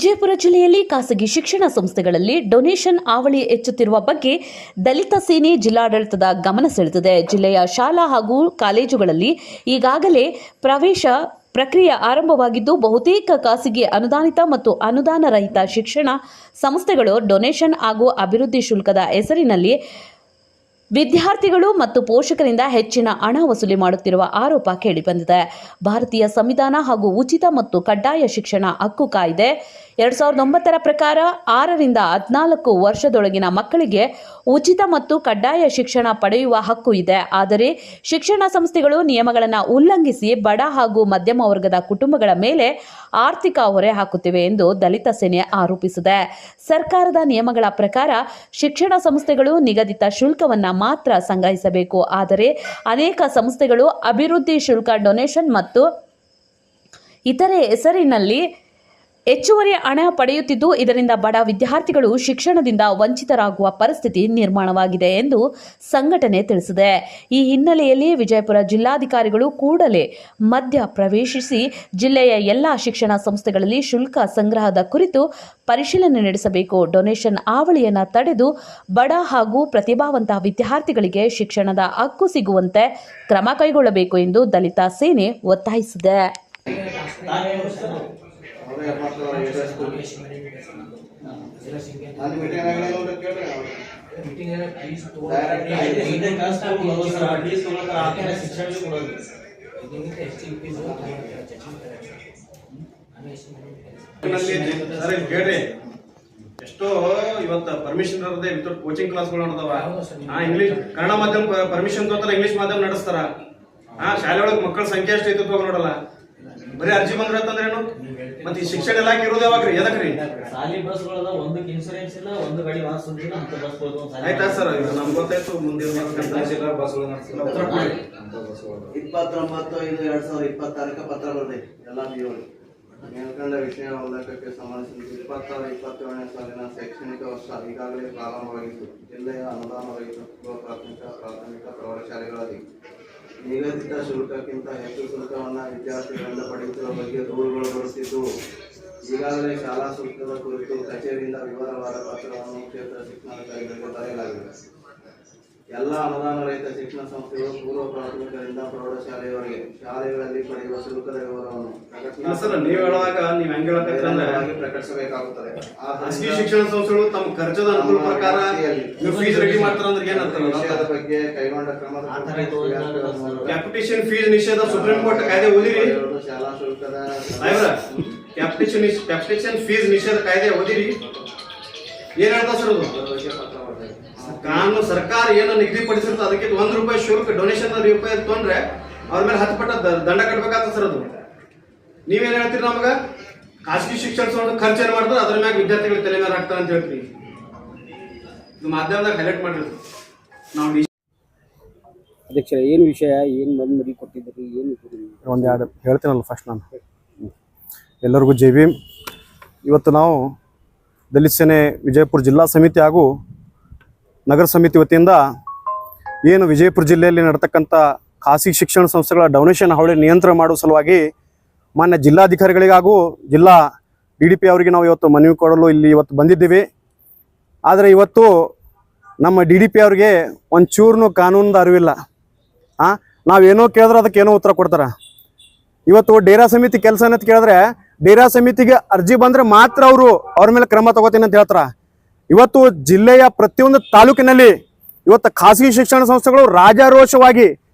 ವಿಜಯಪುರ ಜಿಲ್ಲೆಯಲ್ಲಿ ಖಾಸಗಿ ಶಿಕ್ಷಣ ಸಂಸ್ಥೆಗಳಲ್ಲಿ ಡೊನೇಷನ್ ಹಾವಳಿ ಹೆಚ್ಚುತ್ತಿರುವ ಬಗ್ಗೆ ದಲಿತ ಸೇನೆ ಜಿಲ್ಲಾಡಳಿತದ ಗಮನ ಸೆಳೆದಿದೆ. ಜಿಲ್ಲೆಯ ಶಾಲಾ ಹಾಗೂ ಕಾಲೇಜುಗಳಲ್ಲಿ ಈಗಾಗಲೇ ಪ್ರವೇಶ ಪ್ರಕ್ರಿಯೆ ಆರಂಭವಾಗಿದ್ದು, ಬಹುತೇಕ ಖಾಸಗಿ ಅನುದಾನಿತ ಮತ್ತು ಅನುದಾನ ರಹಿತ ಶಿಕ್ಷಣ ಸಂಸ್ಥೆಗಳು ಡೊನೇಷನ್ ಹಾಗೂ ಅಭಿವೃದ್ಧಿ ಶುಲ್ಕದ ಹೆಸರಿನಲ್ಲಿ ವಿದ್ಯಾರ್ಥಿಗಳು ಮತ್ತು ಪೋಷಕರಿಂದ ಹೆಚ್ಚಿನ ಹಣ ವಸೂಲಿ ಮಾಡುತ್ತಿರುವ ಆರೋಪ ಕೇಳಿಬಂದಿದೆ. ಭಾರತೀಯ ಸಂವಿಧಾನ ಹಾಗೂ ಉಚಿತ ಮತ್ತು ಕಡ್ಡಾಯ ಶಿಕ್ಷಣ ಹಕ್ಕು ಕಾಯ್ದೆ 2009ರ ಪ್ರಕಾರ 6 ರಿಂದ 14 ವರ್ಷದೊಳಗಿನ ಮಕ್ಕಳಿಗೆ ಉಚಿತ ಮತ್ತು ಕಡ್ಡಾಯ ಶಿಕ್ಷಣ ಪಡೆಯುವ ಹಕ್ಕು ಇದೆ. ಆದರೆ ಶಿಕ್ಷಣ ಸಂಸ್ಥೆಗಳು ನಿಯಮಗಳನ್ನು ಉಲ್ಲಂಘಿಸಿ ಬಡ ಹಾಗೂ ಮಧ್ಯಮ ವರ್ಗದ ಕುಟುಂಬಗಳ ಮೇಲೆ ಆರ್ಥಿಕ ಹೊರೆ ಹಾಕುತ್ತಿವೆ ಎಂದು ದಲಿತ ಸೇನೆ ಆರೋಪಿಸಿದೆ. ಸರ್ಕಾರದ ನಿಯಮಗಳ ಪ್ರಕಾರ ಶಿಕ್ಷಣ ಸಂಸ್ಥೆಗಳು ನಿಗದಿತ ಶುಲ್ಕವನ್ನು ಮಾತ್ರ ಸಂಗ್ರಹಿಸಬೇಕು. ಆದರೆ ಅನೇಕ ಸಂಸ್ಥೆಗಳು ಅಭಿವೃದ್ಧಿ ಶುಲ್ಕ, ಡೊನೇಷನ್ ಮತ್ತು ಇತರೆ ಹೆಸರಿನಲ್ಲಿ ಹೆಚ್ಚುವರಿ ಹಣ ಪಡೆಯುತ್ತಿದ್ದು, ಇದರಿಂದ ಬಡ ವಿದ್ಯಾರ್ಥಿಗಳು ಶಿಕ್ಷಣದಿಂದ ವಂಚಿತರಾಗುವ ಪರಿಸ್ಥಿತಿ ನಿರ್ಮಾಣವಾಗಿದೆ ಎಂದು ಸಂಘಟನೆ ತಿಳಿಸಿದೆ. ಈ ಹಿನ್ನೆಲೆಯಲ್ಲಿ ವಿಜಯಪುರ ಜಿಲ್ಲಾಧಿಕಾರಿಗಳು ಕೂಡಲೇ ಮಧ್ಯ ಪ್ರವೇಶಿಸಿ ಜಿಲ್ಲೆಯ ಎಲ್ಲ ಶಿಕ್ಷಣ ಸಂಸ್ಥೆಗಳಲ್ಲಿ ಶುಲ್ಕ ಸಂಗ್ರಹದ ಕುರಿತು ಪರಿಶೀಲನೆ ನಡೆಸಬೇಕು. ಡೊನೇಷನ್ ಹಾವಳಿಯನ್ನು ತಡೆದು ಬಡ ಹಾಗೂ ಪ್ರತಿಭಾವಂತ ವಿದ್ಯಾರ್ಥಿಗಳಿಗೆ ಶಿಕ್ಷಣದ ಹಕ್ಕು ಸಿಗುವಂತೆ ಕ್ರಮ ಕೈಗೊಳ್ಳಬೇಕು ಎಂದು ದಲಿತ ಸೇನೆ ಒತ್ತಾಯಿಸಿದೆ. ಎಷ್ಟೋ ಇವತ್ತು ಪರ್ಮಿಷನ್ ಇರದೆ ವಿತೌಟ್ ಕೋಚಿಂಗ್ ಕ್ಲಾಸ್ಗಳು ನಡೆದವ. ಇಂಗ್ಲಿಷ್ ಕನ್ನಡ ಮಾಧ್ಯಮ ಪರ್ಮಿಷನ್ ತೋತಾರ, ಇಂಗ್ಲಿಷ್ ಮಾಧ್ಯಮ ನಡೆಸ್ತಾರ. ಶಾಲೆ ಒಳಗೆ ಮಕ್ಕಳ ಸಂಖ್ಯೆ ಎಷ್ಟು ಐತಿ ನೋಡಲ್ಲ. ಬರೀ ಅರ್ಜಿ ಬಂದ್ರೇನು? ಮತ್ತೆ ಈ ಶಿಕ್ಷಣ ಇಲಾಖೆ ಇರೋದು ಯಾವಾಗ್ರಿ? ಎದಕ್ರಿ? ಸಾಲಿ ಬಸ್ಗಳದ ಒಂದಕ್ಕೆ ಇನ್ಶೂರೆನ್ಸ್ ಇಲ್ಲ, ಒಂದು ಗಾಡಿ ವಾಸ್ ಇಲ್ಲ ಅಂತ ಬಸ್ಗಳು. ಆಯ್ತಾ ಸರ್, ಇದು ನಮ್ಗೆ ಗೊತ್ತಾಯ್ತು. ಮುಂದಿನ ಬಸ್ಗಳು 29/5/2026 ಪತ್ರ ಬರ್ತೈತಿ ಎಲ್ಲ ಬಿಯೋರು ಮೇಲ್ಕಂಡ ವಿಷಯ ಉಲ್ಲೇಖಕ್ಕೆ ಸಂಬಂಧಿಸಿದ 26-27ನೇ ಸಾಲಿನ ಶೈಕ್ಷಣಿಕ ವರ್ಷ ಈಗಾಗಲೇ ಪ್ರಾರಂಭವಾಗಿದ್ದು, ಜಿಲ್ಲೆಯ ಅನುದಾನ ರಹಿತ ಪ್ರಾಥಮಿಕ ಪ್ರೌಢಶಾಲೆಗಳಲ್ಲಿ ನಿಗದಿತ ಶುಲ್ಕಕ್ಕಿಂತ ಹೆಚ್ಚು ಶುಲ್ಕವನ್ನು ವಿದ್ಯಾರ್ಥಿಗಳಿಂದ ಪಡೆಯುತ್ತಿರುವ ಬಗ್ಗೆ ದೂರುಗಳು ಬರುತ್ತಿದ್ದು, ಈಗಾಗಲೇ ಶಾಲಾ ಶುಲ್ಕದ ಕುರಿತು ಕಚೇರಿಯಿಂದ ವಿವರವಾದ ಪತ್ರವನ್ನು ಕ್ಷೇತ್ರ ಶಿಕ್ಷಣಾಧಿಕಾರಿಗಳಿಗೆ ಬರೆಯಲಾಗಿದೆ. ಎಲ್ಲ ಅನುದಾನ ರಹಿತ ಶಿಕ್ಷಣ ಸಂಸ್ಥೆಗಳು ಪೂರ್ವ ಪ್ರಾಥಮಿಕರಿಂದ ಪ್ರೌಢಶಾಲೆಯವರೆಗೆ ಶಾಲೆಗಳಲ್ಲಿ ಪಡೆಯುವ ಶುಲ್ಕದ ವಿವರವನ್ನು ಪ್ರಕಟಿಸಬೇಕಾಗುತ್ತದೆ. ಶಿಕ್ಷಣ ಸಂಸ್ಥೆಗಳು ತಮ್ಮ ಖರ್ಚದ ಅನುಕೂಲ ಪ್ರಕಾರ ವಿಷಯದ ಬಗ್ಗೆ ಕೈಗೊಂಡ ಕ್ರಮದ ಕ್ಯಾಪಿಟೇಷನ್ ಫೀಸ್ ನಿಷೇಧ ಸುಪ್ರೀಂ ಕೋರ್ಟ್ ಕಾಯ್ದೆ ಓದಿರಿ. ಶಾಲಾ ಶುಲ್ಕದ ಕ್ಯಾಪಿಟೇಷನ್ ಫೀಸ್ ನಿಷೇಧ ಕಾಯ್ದೆ ಓದಿರಿ. ಏನ್ ಹೇಳ್ತಾ ಸರ್ ಅದು? ಕಾನೂನು ಸರ್ಕಾರ ಏನು ನಿಗದಿಪಡಿಸಿರ್ತದೆ ಅದಕ್ಕೆ ₹1 ಶುಲ್ಕ ಡೊನೇಷನ್ ರೂಪಾಯಿ ತೊಂದ್ರೆ ಅವ್ರ ಮೇಲೆ 10 ಪಟ್ಟ ದಂಡ ಕಟ್ಟಬೇಕಾಗ್ತದೆ ಸರ್. ಅದು ನೀವೇನ್ ಹೇಳ್ತೀರಿ? ನಮಗ ಖಾಸಗಿ ಶಿಕ್ಷಣ ಖರ್ಚು ಏನ್ ಮಾಡ್ತಾರೆ ಅದ್ರ ಮ್ಯಾಗ ವಿದ್ಯಾರ್ಥಿಗಳು ತಲೆ ಮೇಲೆ ಹಾಕ್ತಾರೆ ಅಂತ ಹೇಳ್ತೀವಿ. ಇದು ಮಾಧ್ಯಮದಾಗ ಹೈಲೈಟ್ ಮಾಡಿರೋದು ನಾವು. ಅಧ್ಯಕ್ಷ, ಏನು ವಿಷಯ, ಏನು ಮರಿ ಕೊಟ್ಟಿದ್ದೀರಿ, ಏನು ಒಂದೆರಡು ಹೇಳ್ತೀನಲ್ಲ. ಫಸ್ಟ್ ನಾನು ಎಲ್ಲರಿಗೂ ಜೈ ಭೀಮ್. ಇವತ್ತು ನಾವು ದಲಿತ ಸೇನೆ ವಿಜಯಪುರ ಜಿಲ್ಲಾ ಸಮಿತಿ ಹಾಗೂ ನಗರ ಸಮಿತಿ ವತಿಯಿಂದ ಏನು ವಿಜಯಪುರ ಜಿಲ್ಲೆಯಲ್ಲಿ ನಡತಕ್ಕಂಥ ಖಾಸಗಿ ಶಿಕ್ಷಣ ಸಂಸ್ಥೆಗಳ ಡೊನೇಷನ್ ಹಾವಳಿ ನಿಯಂತ್ರಣ ಮಾಡುವ ಸಲುವಾಗಿ ಮಾನ್ಯ ಜಿಲ್ಲಾಧಿಕಾರಿಗಳಿಗೆ ಹಾಗೂ ಜಿಲ್ಲಾ DDP ಅವರಿಗೆ ನಾವು ಇವತ್ತು ಮನವಿ ಕೊಡಲು ಇಲ್ಲಿ ಇವತ್ತು ಬಂದಿದ್ದೀವಿ. ಆದರೆ ಇವತ್ತು ನಮ್ಮ DDP ಅವರಿಗೆ ಒಂಚೂರ್ನು ಕಾನೂನದ ಅರಿವಿಲ್ಲ. ನಾವೇನೋ ಕೇಳಿದ್ರೆ ಅದಕ್ಕೇನೋ ಉತ್ತರ ಕೊಡ್ತಾರೆ. ಇವತ್ತು ಡೇರಾ ಸಮಿತಿ ಕೆಲಸ ಅಂತ ಕೇಳಿದ್ರೆ ಡೇರಾ ಸಮಿತಿಗೆ ಅರ್ಜಿ ಬಂದರೆ ಮಾತ್ರ ಅವ್ರ ಮೇಲೆ ಕ್ರಮ ತಗೋತೀನಿ ಅಂತ ಹೇಳ್ತಾರೆ. ಇವತ್ತು ಜಿಲ್ಲೆಯ ಪ್ರತಿಯೊಂದು ತಾಲೂಕಿನಲ್ಲಿ ಇವತ್ತು ಖಾಸಗಿ ಶಿಕ್ಷಣ ಸಂಸ್ಥೆಗಳು ರಾಜಾರೋಷವಾಗಿ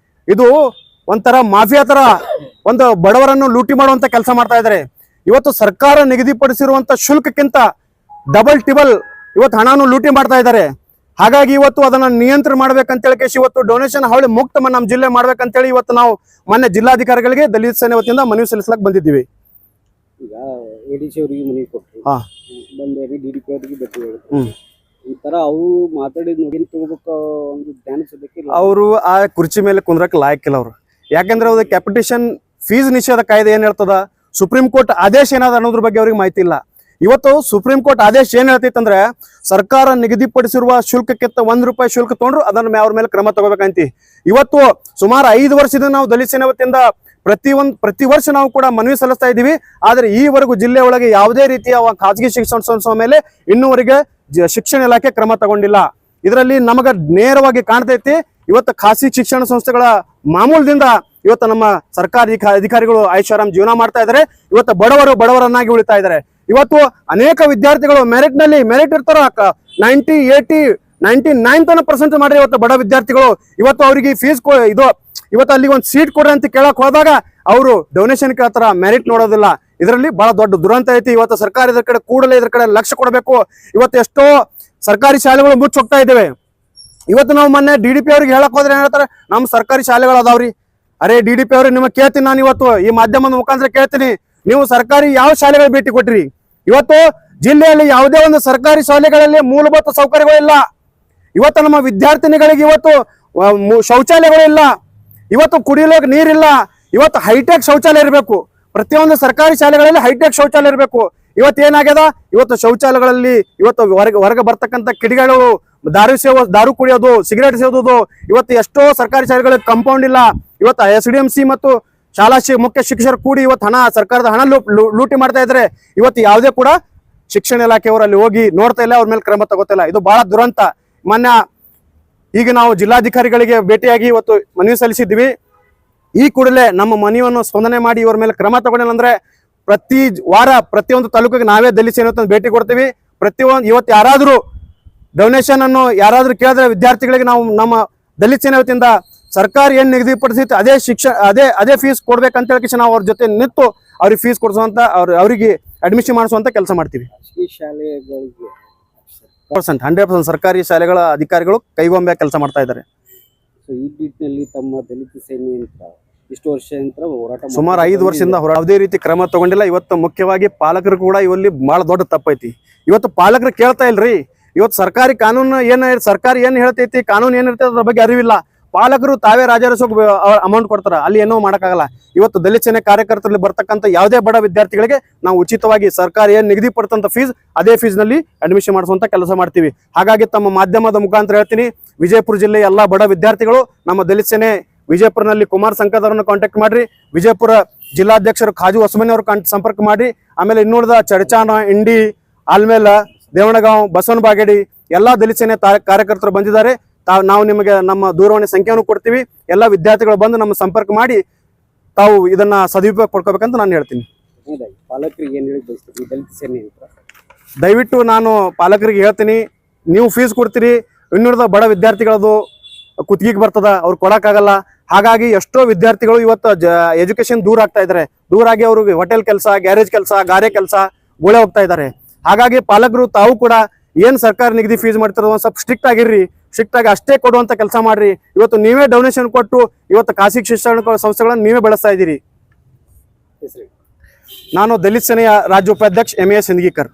ಇದು ಒಂಥರ ಮಾಫಿಯಾ ತರ ಒಂದು ಬಡವರನ್ನು ಲೂಟಿ ಮಾಡುವಂತ ಕೆಲಸ ಮಾಡ್ತಾ ಇದ್ದಾರೆ. ಇವತ್ತು ಸರ್ಕಾರ ನಿಗದಿಪಡಿಸಿರುವಂತ ಶುಲ್ಕಕ್ಕಿಂತ ಡಬಲ್ ಟಿಬಲ್ ಇವತ್ತು ಹಣವನ್ನು ಲೂಟಿ ಮಾಡ್ತಾ ಇದ್ದಾರೆ. ಹಾಗಾಗಿ ಇವತ್ತು ಅದನ್ನ ನಿಯಂತ್ರಣ ಮಾಡ್ಬೇಕಂತೇಳಿ ಇವತ್ತು ಡೊನೇಷನ್ ಹಾವಳಿ ಮುಕ್ತ ನಮ್ಮ ಜಿಲ್ಲೆ ಮಾಡ್ಬೇಕಂತೇಳಿ ಇವತ್ತು ನಾವು ಮಾನ್ಯ ಜಿಲ್ಲಾಧಿಕಾರಿಗಳಿಗೆ ದಲಿತ ಸೇನೆ ವತಿಯಿಂದ ಮನವಿ ಸಲ್ಲಿಸಲಕ್ಕೆ ಬಂದಿದ್ದೀವಿ. ಈಗ ADC ಅವರಿಗೆ ಮನವಿ ಕೊಟ್ಟರು, ಬಂದೇರಿ DDP ಅವರಿಗೆ ಭೇಟಿ ಈ ತರ ಅವರು ಮಾತಾಡಿದ್ ನೋಡಿ ತಗೋಬೇಕು ಒಂದು ಧ್ಯಾನಿಸೋದಕ್ಕೆ ಅವರು ಆ ಕುರ್ಚಿ ಮೇಲೆ ಕುಂದ್ರಕ್ಕೆ ಲಾಯಕ್ಕಿಲ್ಲ ಅವರು. ಯಾಕಂದ್ರೆ ಅವ್ರ ಕ್ಯಾಪಿಟೇಷನ್ ಫೀಸ್ ನಿಷೇಧ ಕಾಯ್ದೆ ಏನ್ ಹೇಳ್ತದ, ಸುಪ್ರೀಂ ಕೋರ್ಟ್ ಆದೇಶ ಏನಾದ ಅನ್ನೋದ್ರ ಬಗ್ಗೆ ಅವ್ರಿಗೆ ಮಾಹಿತಿ ಇಲ್ಲ. ಇವತ್ತು ಸುಪ್ರೀಂ ಕೋರ್ಟ್ ಆದೇಶ ಏನ್ ಹೇಳ್ತೈತಂದ್ರೆ ಸರ್ಕಾರ ನಿಗದಿಪಡಿಸಿರುವ ಶುಲ್ಕಕ್ಕಿಂತ ₹1 ಶುಲ್ಕ ತಗೊಂಡ್ರು ಅದನ್ನ ಅವ್ರ ಮೇಲೆ ಕ್ರಮ ತಗೋಬೇಕಂತ. ಇವತ್ತು ಸುಮಾರು 5 ವರ್ಷದಿಂದ ನಾವು ದಲಿತ ಸೇನೆ ವತಿಯಿಂದ ಪ್ರತಿ ವರ್ಷ ನಾವು ಕೂಡ ಮನವಿ ಸಲ್ಲಿಸ್ತಾ ಇದ್ದೀವಿ. ಆದರೆ ಈವರೆಗೂ ಜಿಲ್ಲೆ ಒಳಗೆ ಯಾವುದೇ ರೀತಿಯ ಖಾಸಗಿ ಶಿಕ್ಷಣ ಸಂಸ್ಥೆ ಮೇಲೆ ಇನ್ನೂವರೆಗೆ ಶಿಕ್ಷಣ ಇಲಾಖೆ ಕ್ರಮ ತಗೊಂಡಿಲ್ಲ. ಇದರಲ್ಲಿ ನಮಗ ನೇರವಾಗಿ ಕಾಣ್ತೈತಿ ಇವತ್ತು ಖಾಸಗಿ ಶಿಕ್ಷಣ ಸಂಸ್ಥೆಗಳ ಮಾಮೂಲದಿಂದ ಇವತ್ತು ನಮ್ಮ ಸರ್ಕಾರಿ ಅಧಿಕಾರಿಗಳು ಐಷಾರಾಮ್ ಜೀವನ ಮಾಡ್ತಾ ಇದ್ದಾರೆ. ಇವತ್ತು ಬಡವರನ್ನಾಗಿ ಉಳಿತಾ ಇದ್ದಾರೆ. ಇವತ್ತು ಅನೇಕ ವಿದ್ಯಾರ್ಥಿಗಳು ಮೆರಿಟ್ ಇರ್ತಾರ 90, 80, 99% ಮಾಡ್ರಿ ಇವತ್ತು ಬಡ ವಿದ್ಯಾರ್ಥಿಗಳು ಇವತ್ತು ಅವರಿಗೆ ಫೀಸ್ ಇವತ್ತು ಅಲ್ಲಿ ಒಂದು ಸೀಟ್ ಕೊಡ್ರಿ ಅಂತ ಕೇಳಕ್ ಹೋದಾಗ ಅವರು ಡೊನೇಷನ್ ಕೇಳ್ತಾರ, ಮೆರಿಟ್ ನೋಡೋದಿಲ್ಲ. ಇದರಲ್ಲಿ ಬಹಳ ದೊಡ್ಡ ದುರಂತ ಐತಿ. ಇವತ್ತು ಸರ್ಕಾರ ಇದ್ರ ಕಡೆ ಕೂಡಲೇ ಇದ್ರ ಕಡೆ ಲಕ್ಷ್ಯ ಕೊಡಬೇಕು. ಇವತ್ತು ಎಷ್ಟೋ ಸರ್ಕಾರಿ ಶಾಲೆಗಳು ಮುಚ್ಚಿ ಹೋಗ್ತಾ ಇದ್ದೇವೆ. ಇವತ್ತು ನಾವು ಮೊನ್ನೆ DDP ಅವ್ರಿಗೆ ಹೇಳಕ್ ಹೋದ್ರೆ ಏನ್ ಹೇಳ್ತಾರೆ, ನಮ್ಮ ಸರ್ಕಾರಿ ಶಾಲೆಗಳು ಅದಾವ್ರಿ. ಅರೆ DDP ಅವ್ರಿಗೆ ನಿಮಗೆ ಕೇಳ್ತೀನಿ, ನಾನು ಇವತ್ತು ಈ ಮಾಧ್ಯಮದ ಮುಖಾಂತರ ಕೇಳ್ತೀನಿ, ನೀವು ಸರ್ಕಾರಿ ಯಾವ ಶಾಲೆಗಳು ಭೇಟಿ ಕೊಟ್ರಿ? ಇವತ್ತು ಜಿಲ್ಲೆಯಲ್ಲಿ ಯಾವುದೇ ಒಂದು ಸರ್ಕಾರಿ ಶಾಲೆಗಳಲ್ಲಿ ಮೂಲಭೂತ ಸೌಕರ್ಯಗಳಿಲ್ಲ. ಇವತ್ತು ನಮ್ಮ ವಿದ್ಯಾರ್ಥಿನಿಗಳಿಗೆ ಇವತ್ತು ಶೌಚಾಲಯಗಳಿಲ್ಲ, ಇವತ್ತು ಕುಡಿಯಲು ನೀರಿಲ್ಲ. ಇವತ್ತು ಹೈಟೆಕ್ ಶೌಚಾಲಯ ಇರಬೇಕು. ಪ್ರತಿಯೊಂದು ಸರ್ಕಾರಿ ಶಾಲೆಗಳಲ್ಲಿ ಹೈಟೆಕ್ ಶೌಚಾಲಯ ಇರಬೇಕು. ಇವತ್ತು ಏನಾಗ್ಯದ, ಇವತ್ತು ಶೌಚಾಲಯಗಳಲ್ಲಿ ಇವತ್ತು ಹೊರಗೆ ಬರ್ತಕ್ಕಂಥ ಕಿಡಿಗಳು ದಾರು ಕುಡಿಯೋದು, ಸಿಗರೇಟ್ ಸೇದೋದು. ಇವತ್ತು ಎಷ್ಟೋ ಸರ್ಕಾರಿ ಶಾಲೆಗಳಿಗೆ ಕಾಂಪೌಂಡ್ ಇಲ್ಲ. ಇವತ್ತು SDMC ಮತ್ತು ಶಾಲಾ ಮುಖ್ಯ ಶಿಕ್ಷಕರು ಕೂಡಿ ಇವತ್ತು ಸರ್ಕಾರದ ಹಣ ಲೂಟಿ ಮಾಡ್ತಾ ಇದ್ದಾರೆ. ಇವತ್ತು ಯಾವುದೇ ಕೂಡ ಶಿಕ್ಷಣ ಇಲಾಖೆಯವರು ಅಲ್ಲಿ ಹೋಗಿ ನೋಡ್ತಾ ಇಲ್ಲ, ಅವ್ರ ಮೇಲೆ ಕ್ರಮ ತಗೋತಿಲ್ಲ. ಇದು ಬಹಳ ದುರಂತ. ಮೊನ್ನೆ ಈಗ ನಾವು ಜಿಲ್ಲಾಧಿಕಾರಿಗಳಿಗೆ ಭೇಟಿಯಾಗಿ ಇವತ್ತು ಮನವಿ ಸಲ್ಲಿಸಿದ್ವಿ. ಈ ಕೂಡಲೇ ನಮ್ಮ ಮನವಿಯನ್ನು ಸ್ಪಂದನೆ ಮಾಡಿ ಇವರ ಮೇಲೆ ಕ್ರಮ ತಗೊಂಡಿಲ್ಲ ಅಂದ್ರೆ ಪ್ರತಿ ವಾರ ಪ್ರತಿಯೊಂದು ತಾಲೂಕಿಗೆ ನಾವೇ ದಲಿತ ಸೇನೆ ಭೇಟಿ ಕೊಡ್ತೀವಿ. ಇವತ್ತು ಯಾರಾದರೂ ಡೊನೇಷನ್ ಅನ್ನು ಯಾರಾದರೂ ಕೇಳಿದ್ರೆ ವಿದ್ಯಾರ್ಥಿಗಳಿಗೆ ನಾವು ನಮ್ಮ ದಲಿತ ಸೇನೆ ವತಿಯಿಂದ ಸರ್ಕಾರ ಏನ್ ನಿಗದಿಪಡಿಸಿತ್ತು ಅದೇ ಫೀಸ್ ಕೊಡ್ಬೇಕಂತ ಹೇಳಿ ನಾವು ಅವ್ರ ಜೊತೆ ನಿಂತು ಅವ್ರಿಗೆ ಫೀಸ್ ಕೊಡಿಸುವಂತ ಅವರಿಗೆ ಅಡ್ಮಿಷನ್ ಮಾಡಿಸುವಂತ ಕೆಲಸ ಮಾಡ್ತೀವಿ. ಖಾಸಗಿ ಶಾಲೆಗಳಿಗೆ 100% ಸರ್ಕಾರಿ ಶಾಲೆಗಳ ಅಧಿಕಾರಿಗಳು ಕೈಗೊಂಬೆ ಕೆಲಸ ಮಾಡ್ತಾ ಇದ್ದಾರೆ. ಈ ನಿಟ್ಟಿನಲ್ಲಿ ತಮ್ಮ ದಲಿತ ಸೇನೆ ಅಂತ ಇಷ್ಟು ವರ್ಷದಿಂದ ಹೋರಾಟ ಸುಮಾರು 5 ವರ್ಷದಿಂದ ಯಾವುದೇ ರೀತಿ ಕ್ರಮ ತಗೊಂಡಿಲ್ಲ. ಇವತ್ತು ಮುಖ್ಯವಾಗಿ ಪಾಲಕರು ಕೂಡ ಇವಲ್ಲಿ ಬಹಳ ದೊಡ್ಡ ತಪ್ಪೈತಿ. ಇವತ್ತು ಪಾಲಕರು ಕೇಳ್ತಾ ಇಲ್ರಿ. ಇವತ್ತು ಸರ್ಕಾರಿ ಕಾನೂನು ಸರ್ಕಾರ ಏನ್ ಹೇಳ್ತೈತಿ, ಕಾನೂನು ಏನಿರ್ತೈತಿ ಅದ್ರ ಬಗ್ಗೆ ಅರಿವಿಲ್ಲ. ಪಾಲಕರು ತಾವೇ ರಾಜಾರಿಸೋಕೆ ಅಮೌಂಟ್ ಕೊಡ್ತಾರ, ಅಲ್ಲಿ ಏನೋ ಮಾಡಕ್ಕಾಗಲ್ಲ. ಇವತ್ತು ದಲಿತ ಸೇನೆ ಕಾರ್ಯಕರ್ತರಲ್ಲಿ ಬರ್ತಕ್ಕಂಥ ಯಾವುದೇ ಬಡ ವಿದ್ಯಾರ್ಥಿಗಳಿಗೆ ನಾವು ಉಚಿತವಾಗಿ ಸರ್ಕಾರ ಏನ್ ನಿಗದಿಪಡಿಸಿದಂತ ಫೀಸ್ ಅದೇ ಫೀಸ್ ನಲ್ಲಿ ಅಡ್ಮಿಷನ್ ಮಾಡಿಸುವಂತ ಕೆಲಸ ಮಾಡ್ತೀವಿ. ಹಾಗಾಗಿ ತಮ್ಮ ಮಾಧ್ಯಮದ ಮುಖಾಂತರ ಹೇಳ್ತೀನಿ, ವಿಜಯಪುರ ಜಿಲ್ಲೆಯ ಎಲ್ಲಾ ಬಡ ವಿದ್ಯಾರ್ಥಿಗಳು ನಮ್ಮ ದಲಿತ ಸೇನೆ ವಿಜಯಪುರನಲ್ಲಿ ಕುಮಾರ್ ಸಂಕದ್ ಅವರನ್ನು ಕಾಂಟ್ಯಾಕ್ಟ್ ಮಾಡ್ರಿ. ವಿಜಯಪುರ ಜಿಲ್ಲಾಧ್ಯಕ್ಷರು ಖಾಜು ಹೊಸಮನಿ ಅವ್ರ ಸಂಪರ್ಕ ಮಾಡ್ರಿ. ಆಮೇಲೆ ಇನ್ನುಳಿದ ಚಡಚಾನ, ಇಂಡಿ, ಆಲ್ಮೇಲ, ದೇವಣಗಾಂವ್, ಬಸವನ ಬಾಗೇಡಿ ಎಲ್ಲಾ ದಲಿತ ಸೇನೆ ಕಾರ್ಯಕರ್ತರು ಬಂದಿದ್ದಾರೆ. ನಾವು ನಿಮಗೆ ನಮ್ಮ ದೂರವಾಣಿ ಸಂಖ್ಯೆಯನ್ನು ಕೊಡ್ತೀವಿ. ಎಲ್ಲ ವಿದ್ಯಾರ್ಥಿಗಳು ಬಂದು ನಮ್ಮ ಸಂಪರ್ಕ ಮಾಡಿ ತಾವು ಇದನ್ನ ಸದುಪಯೋಗ ಪಡ್ಕೋಬೇಕಂತ ನಾನು ಹೇಳ್ತೀನಿ. ಪಾಲಕರಿಗೆ ಏನ್ ಹೇಳಿ ಬಯಸ್ತೀವಿ ದಲಿತ ಸೇನೆ ಅಂತ? ದಯವಿಟ್ಟು ನಾನು ಪಾಲಕರಿಗೆ ಹೇಳ್ತೀನಿ, ನೀವು ಫೀಸ್ ಕೊಡ್ತೀರಿ, ಇನ್ನುಳಿದ ಬಡ ವಿದ್ಯಾರ್ಥಿಗಳದು ಕುತ್ತಿಗೆಗೆ ಬರ್ತದ, ಅವ್ರು ಕೊಡಕ್ಕಾಗಲ್ಲ. ಹಾಗಾಗಿ ಎಷ್ಟೋ ವಿದ್ಯಾರ್ಥಿಗಳು ಇವತ್ತು ಎಜುಕೇಶನ್ ದೂರ ಆಗ್ತಾ ಇದ್ದಾರೆ. ದೂರಾಗಿ ಅವ್ರಿಗೆ ಹೋಟೆಲ್ ಕೆಲಸ, ಗ್ಯಾರೇಜ್ ಕೆಲಸ, ಗಾರೆ ಕೆಲಸ ಗೋಳೆ ಹೋಗ್ತಾ ಇದ್ದಾರೆ. ಹಾಗಾಗಿ ಪಾಲಕರು ತಾವು ಕೂಡ ಏನ್ ಸರ್ಕಾರ ನಿಗದಿ ಫೀಸ್ ಮಾಡ್ತಿರೋ ಒಂದ್ ಸ್ವಲ್ಪ ಸ್ಟ್ರಿಕ್ಟ್ ಆಗಿರ್ರಿ. ಸ್ಟ್ರಿಕ್ಟ್ ಆಗಿ ಅಷ್ಟೇ ಕೊಡುವಂತ ಕೆಲಸ ಮಾಡ್ರಿ. ಇವತ್ತು ನೀವೇ ಡೊನೇಷನ್ ಕೊಟ್ಟು ಇವತ್ತು ಖಾಸಗಿ ಶಿಕ್ಷಣ ಸಂಸ್ಥೆಗಳನ್ನು ನೀವೇ ಬೆಳೆಸ್ತಾ ಇದ್ದೀರಿ. ನಾನು ದಲಿತ ಸೇನೆಯ ರಾಜ್ಯ ಉಪಾಧ್ಯಕ್ಷ MAS ಹಿಂದಗೀಕರ್.